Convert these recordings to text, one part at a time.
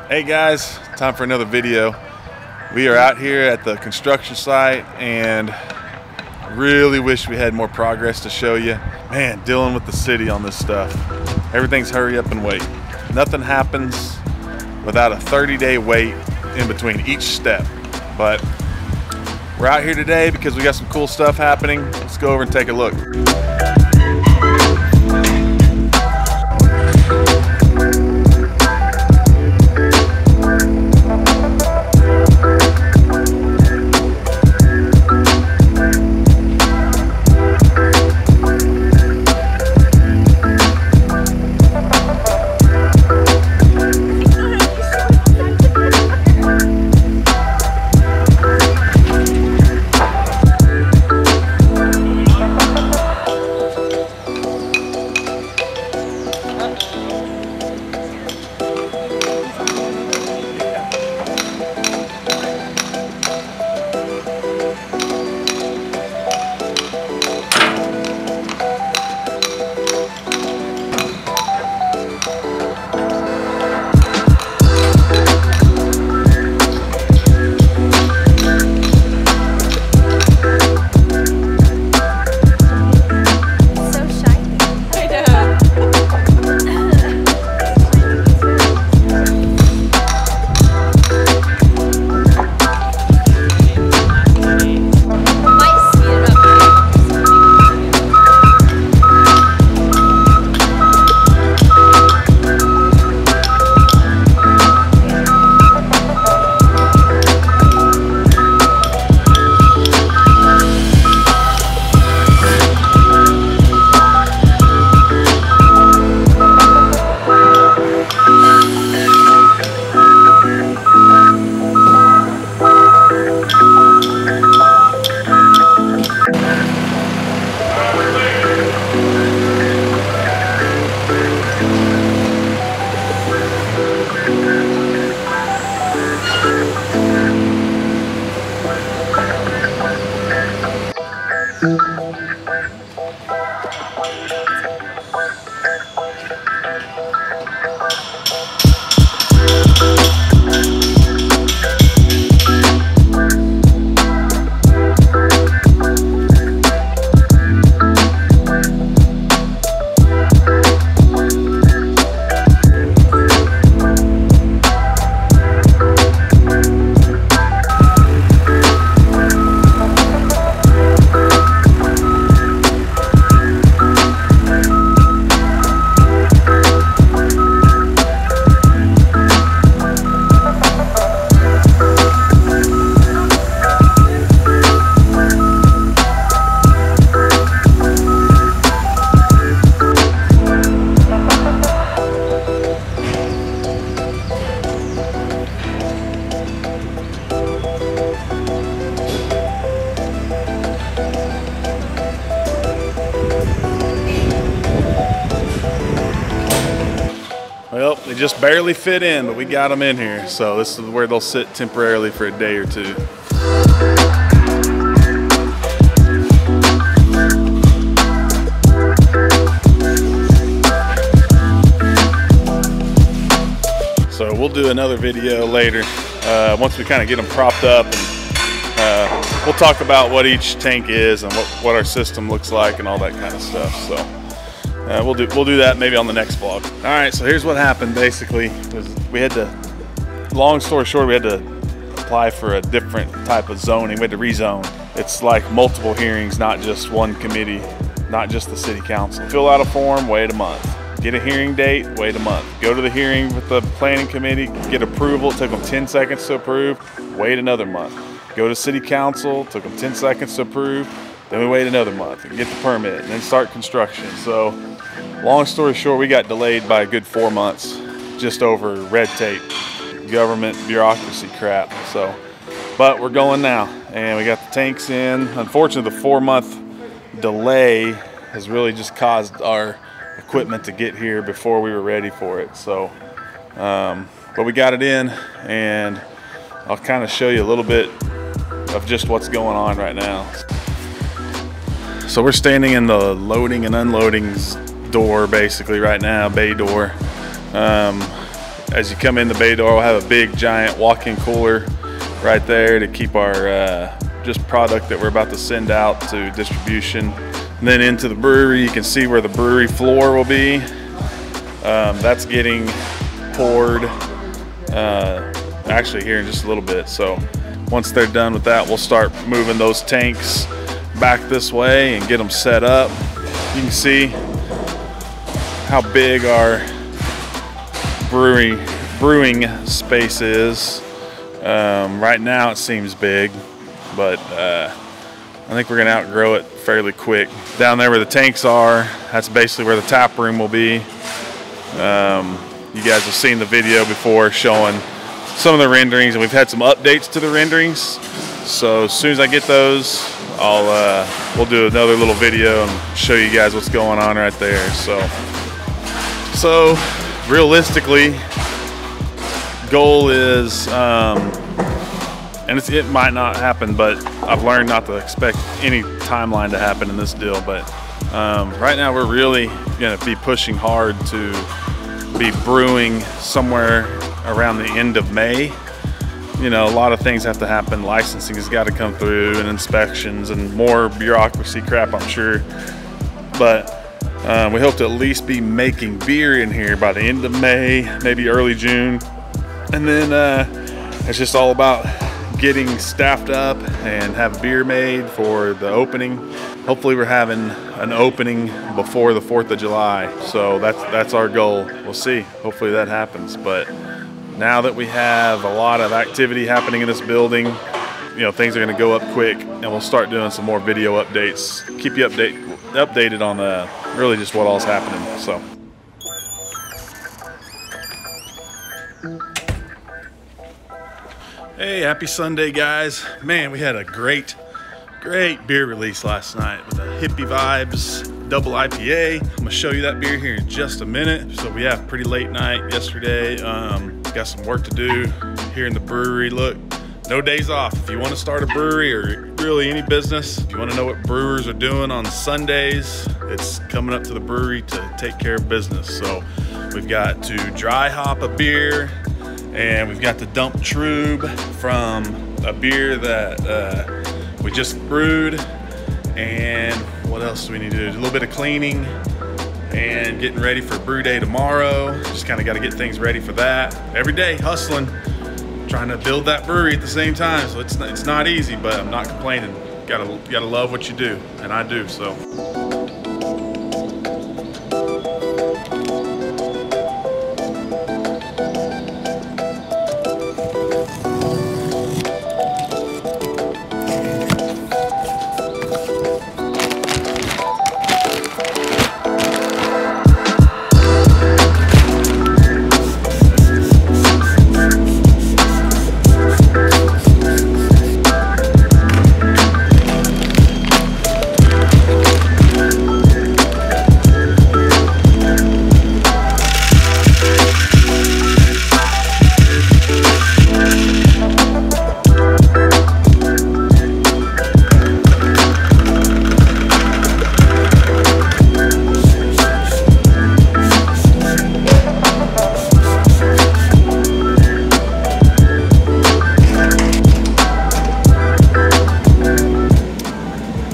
Hey guys, time for another video. We are out here at the construction site and really wish we had more progress to show you. Man, dealing with the city on this stuff. Everything's hurry up and wait. Nothing happens without a 30-day wait in between each step. But we're out here today because we got some cool stuff happening. Let's go over and take a look. Well, they just barely fit in, but we got them in here. So this is where they'll sit temporarily for a day or two. So we'll do another video later once we kind of get them propped up, and we'll talk about what each tank is and what our system looks like and all that kind of stuff. So we'll do that maybe on the next vlog. All right, so here's what happened. Basically, we had to, long story short, we had to apply for a different type of zoning. We had to rezone. It's like multiple hearings, not just one committee, not just the city council. Fill out a form, wait a month. Get a hearing date, wait a month. Go to the hearing with the planning committee, get approval. It took them 10 seconds to approve, wait another month. go to city council, took them 10 seconds to approve, then we wait another month and get the permit and then start construction. So long story short, we got delayed by a good 4 months just over red tape, government bureaucracy crap. So, but we're going now, and we got the tanks in. Unfortunately, the 4-month delay has really just caused our equipment to get here before we were ready for it. So, but we got it in, and I'll kind of show you a little bit of just what's going on right now. So we're standing in the loading and unloading door basically right now, bay door. As you come in the bay door, we'll have a big giant walk-in cooler right there to keep our just product that we're about to send out to distribution. And then into the brewery, you can see where the brewery floor will be. That's getting poured actually here in just a little bit. So once they're done with that, we'll start moving those tanks back this way and get them set up. You can see how big our brewing space is. Right now it seems big, but I think we're gonna outgrow it fairly quick. Down there where the tanks are, that's basically where the tap room will be. You guys have seen the video before showing some of the renderings, and we've had some updates to the renderings. So as soon as I get those, we'll do another little video and show you guys what's going on right there. So realistically, goal is, and it might not happen, but I've learned not to expect any timeline to happen in this deal. But right now we're really gonna be pushing hard to be brewing somewhere around the end of May. You know, a lot of things have to happen. Licensing has got to come through, and inspections, and more bureaucracy crap, I'm sure. But we hope to at least be making beer in here by the end of May, maybe early June. And then it's just all about getting staffed up and have beer made for the opening. Hopefully we're having an opening before the 4th of July. So that's our goal. We'll see. Hopefully that happens. But now that we have a lot of activity happening in this building, you know, things are going to go up quick, and we'll start doing some more video updates. Keep you updated on really just what all's happening. So. Hey, happy Sunday, guys. Man, we had a great beer release last night with the Hippie Vibes Double IPA. I'm gonna show you that beer here in just a minute. So we have a pretty late night yesterday. Got some work to do here in the brewery. Look, no days off. If you want to start a brewery or really any business, if you want to know what brewers are doing on Sundays, it's coming up to the brewery to take care of business. So we've got to dry hop a beer, and we've got to dump trub from a beer that we just brewed. And what else do we need to do? A little bit of cleaning and getting ready for brew day tomorrow. Just kind of got to get things ready for that. Every day hustling, trying to build that brewery at the same time. So it's not easy, but I'm not complaining. Gotta love what you do, and I do. So.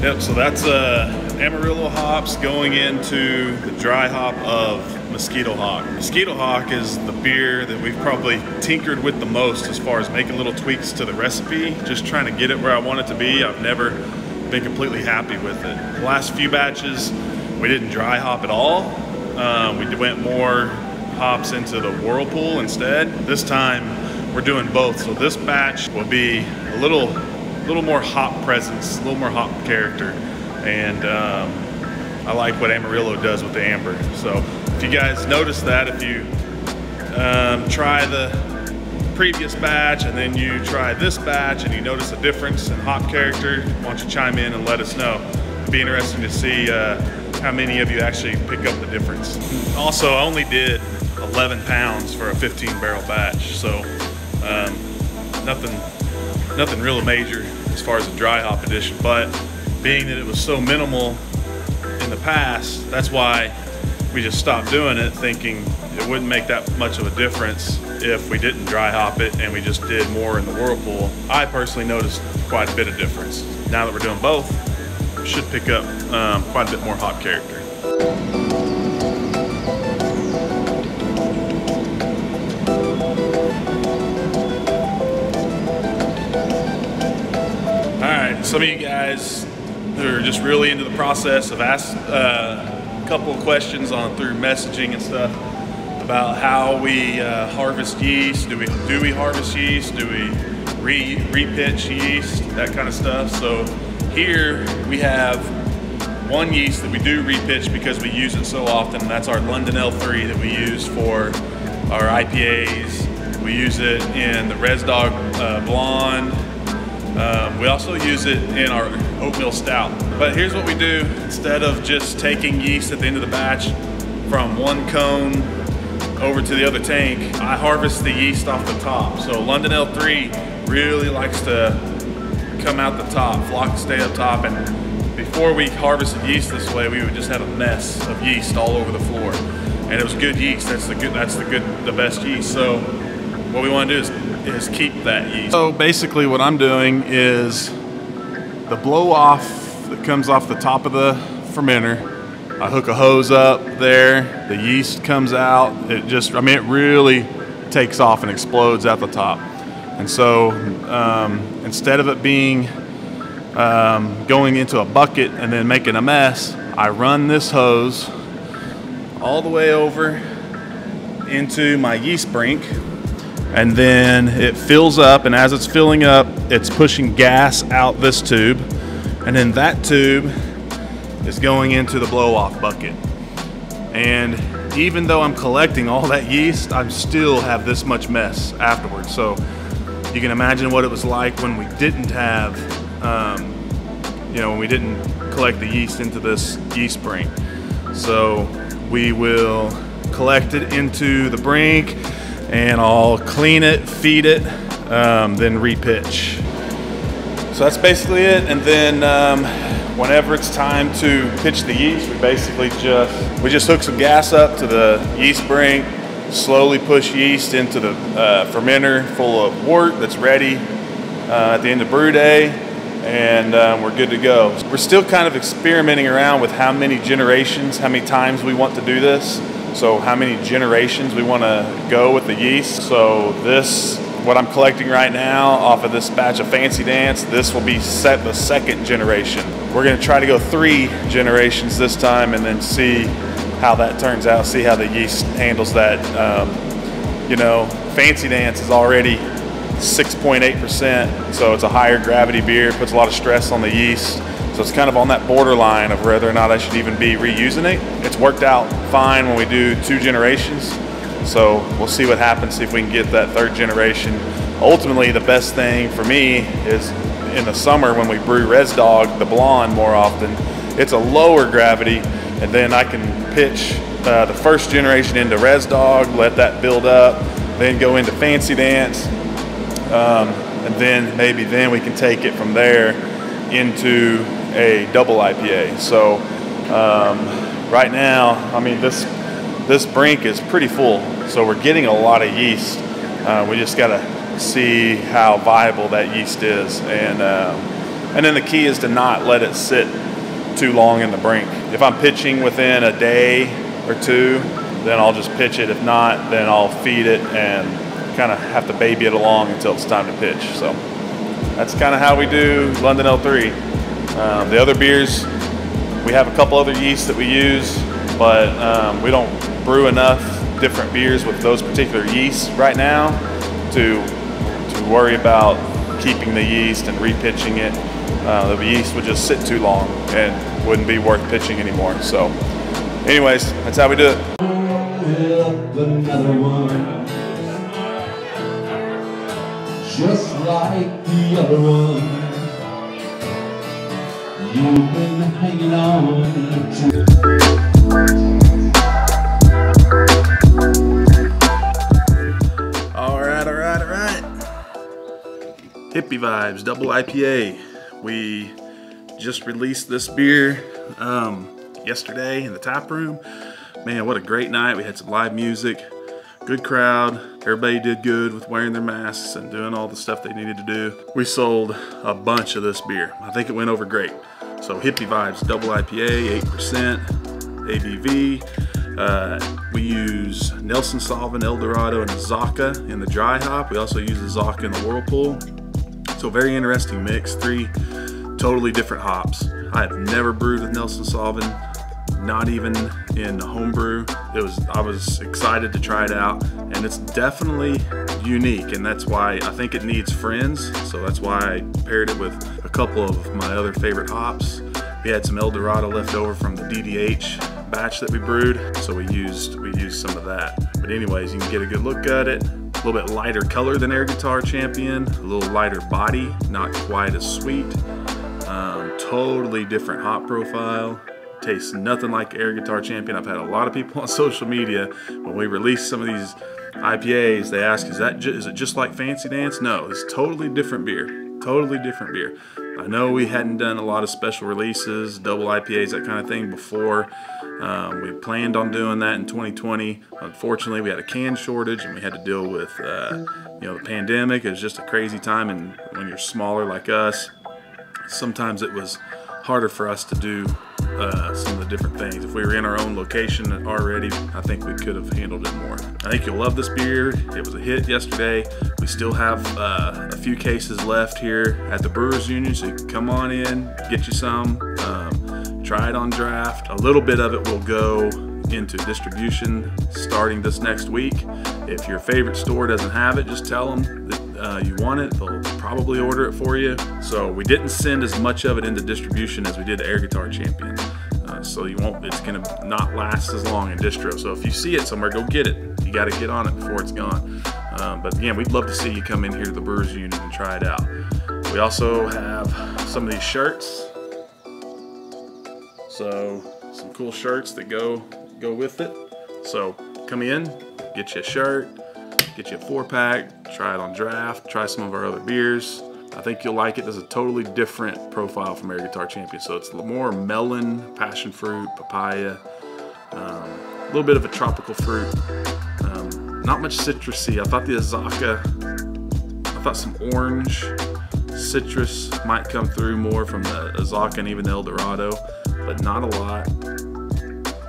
Yep, so that's Amarillo hops going into the dry hop of Mosquito Hawk. Mosquito Hawk is the beer that we've probably tinkered with the most as far as making little tweaks to the recipe, just trying to get it where I want it to be. I've never been completely happy with it. The last few batches, we didn't dry hop at all. We went more hops into the whirlpool instead. This time, we're doing both. So this batch will be a little little more hop presence, a little more hop character, and I like what Amarillo does with the amber. So if you guys notice that, if you try the previous batch and then you try this batch and you notice a difference in hop character, why don't you chime in and let us know. It'd be interesting to see how many of you actually pick up the difference. Also, I only did 11 pounds for a 15-barrel batch, so nothing really major as far as a dry hop addition, but being that it was so minimal in the past, that's why we just stopped doing it, thinking it wouldn't make that much of a difference if we didn't dry hop it and we just did more in the whirlpool. I personally noticed quite a bit of difference. Now that we're doing both, we should pick up quite a bit more hop character. Some of you guys who are just really into the process have asked a couple of questions through messaging and stuff about how we harvest yeast. Do we harvest yeast? Do we re-pitch yeast? That kind of stuff. So here we have one yeast that we do re-pitch because we use it so often, and that's our London L3 that we use for our IPAs. We use it in the ResDog Blonde. We also use it in our oatmeal stout. But here's what we do. Instead of just taking yeast at the end of the batch from one cone over to the other tank, I harvest the yeast off the top. So London L3 really likes to come out the top, flock stay up top. And before we harvested yeast this way, we would just have a mess of yeast all over the floor. And it was good yeast. That's the best yeast. So what we want to do is keep that yeast. So basically what I'm doing is the blow off that comes off the top of the fermenter, I hook a hose up there, the yeast comes out, it really takes off and explodes out the top. And so instead of it being going into a bucket and then making a mess, I run this hose all the way over into my yeast brink, and then it fills up, and as it's filling up, it's pushing gas out this tube, and then that tube is going into the blow-off bucket. And even though I'm collecting all that yeast, I still have this much mess afterwards. So you can imagine what it was like when we didn't have, when we didn't collect the yeast into this yeast brink. So we will collect it into the brink, and I'll clean it, feed it, then re-pitch. So that's basically it. And then whenever it's time to pitch the yeast, we just hook some gas up to the yeast brink, slowly push yeast into the fermenter full of wort that's ready at the end of brew day, and we're good to go. We're still kind of experimenting around with how many generations, how many times we want to do this. So how many generations we want to go with the yeast. So what I'm collecting right now off of this batch of Fancy Dance, this will be the second generation. We're going to try to go 3 generations this time and then see how that turns out, see how the yeast handles that. Fancy Dance is already 6.8%, so it's a higher gravity beer, puts a lot of stress on the yeast. So it's kind of on that borderline of whether or not I should even be reusing it. It's worked out fine when we do 2 generations. So we'll see what happens, see if we can get that 3rd generation. Ultimately, the best thing for me is in the summer when we brew ResDog, the Blonde more often, it's a lower gravity, and then I can pitch the 1st generation into ResDog, let that build up, then go into Fancy Dance, and then maybe we can take it from there into a double IPA. So right now, this brink is pretty full, so we're getting a lot of yeast. We just got to see how viable that yeast is, and then the key is to not let it sit too long in the brink. If I'm pitching within a day or 2, then I'll just pitch it. If not, then I'll feed it and kind of have to baby it along until it's time to pitch. So that's kind of how we do London L3. The other beers, we have a couple other yeasts that we use, but we don't brew enough different beers with those particular yeasts right now to worry about keeping the yeast and repitching it. The yeast would just sit too long and wouldn't be worth pitching anymore. So anyways, that's how we do it. Another one, just like the other one. You've been hanging on to. All right. Hippie Vibes Double IPA. We just released this beer yesterday in the tap room. Man, what a great night. We had some live music, good crowd. Everybody did good with wearing their masks and doing all the stuff they needed to do. We sold a bunch of this beer. I think it went over great. So Hippie Vibes Double IPA, 8% ABV. We use Nelson Sauvin, El Dorado, and Azacca in the dry hop. We also use Azacca in the Whirlpool. So very interesting mix, 3 totally different hops. I have never brewed with Nelson Sauvin, not even in homebrew. I was excited to try it out, and it's definitely unique, and that's why I think it needs friends. So that's why I paired it with a couple of my other favorite hops. We had some El Dorado left over from the DDH batch that we brewed, so we used some of that. But anyways, you can get a good look at it. A little bit lighter color than Air Guitar Champion, a little lighter body, not quite as sweet. Totally different hop profile. Tastes nothing like Air Guitar Champion. I've had a lot of people on social media, when we release some of these IPAs, they ask, is it just like Fancy Dance? No, it's totally different beer. Totally different beer. I know we hadn't done a lot of special releases, double IPAs, that kind of thing before. We planned on doing that in 2020. Unfortunately, we had a can shortage and we had to deal with the pandemic. It was just a crazy time, and when you're smaller like us, sometimes it was harder for us to do some of the different things. If we were in our own location already, I think we could have handled it more. I think you'll love this beer. It was a hit yesterday. We still have a few cases left here at the Brewers Union, so you can come on in, get you some, try it on draft. A little bit of it will go into distribution starting this next week. If your favorite store doesn't have it, just tell them that you want it. They'll probably order it for you. So we didn't send as much of it into distribution as we did Air Guitar Champion. So it's gonna not last as long in distro. So if you see it somewhere, go get it. You gotta get on it before it's gone. But again, we'd love to see you come in here to the Brewers Union and try it out. We also have some of these shirts. So some cool shirts that go with it. So come in, get you a shirt, get you a 4-pack, try it on draft, try some of our other beers. I think you'll like it. There's a totally different profile from Air Guitar Champion. So it's more melon, passion fruit, papaya, a little bit of a tropical fruit. Not much citrusy. I thought the Azacca, I thought some orange citrus might come through more from the Azacca and even the El Dorado, but not a lot.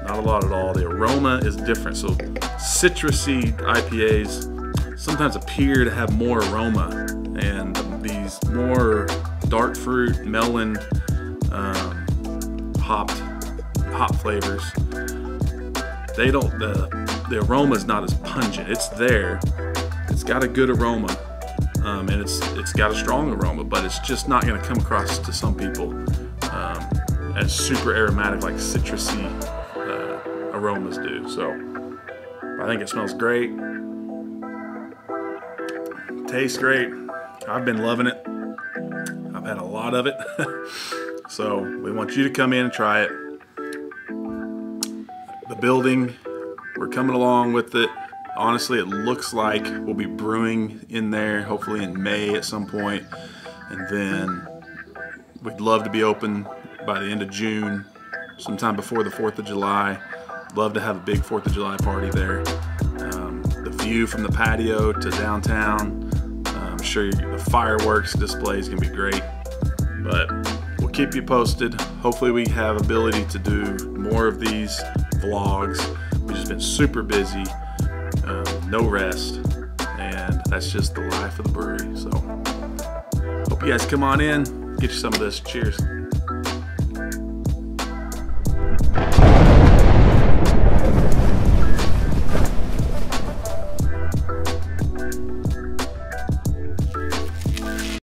Not a lot at all. The aroma is different. So citrusy IPAs sometimes appear to have more aroma, and these more dark fruit, melon, hop flavors, they don't. The aroma is not as pungent. It's there. It's got a good aroma, and it's got a strong aroma, but it's just not going to come across to some people as super aromatic like citrusy aromas do. So I think it smells great, tastes great. I've been loving it. I've had a lot of it. So we want you to come in and try it. The building, we're coming along with it. Honestly, it looks like we'll be brewing in there hopefully in May at some point, and then we'd love to be open by the end of June, sometime before the 4th of July. Love to have a big 4th of July party there. The view from the patio to downtown, I'm sure the fireworks display is going to be great. But we'll keep you posted. Hopefully we have ability to do more of these vlogs. We've just been super busy, no rest, and that's just the life of the brewery. So hope you guys come on in, get you some of this. Cheers.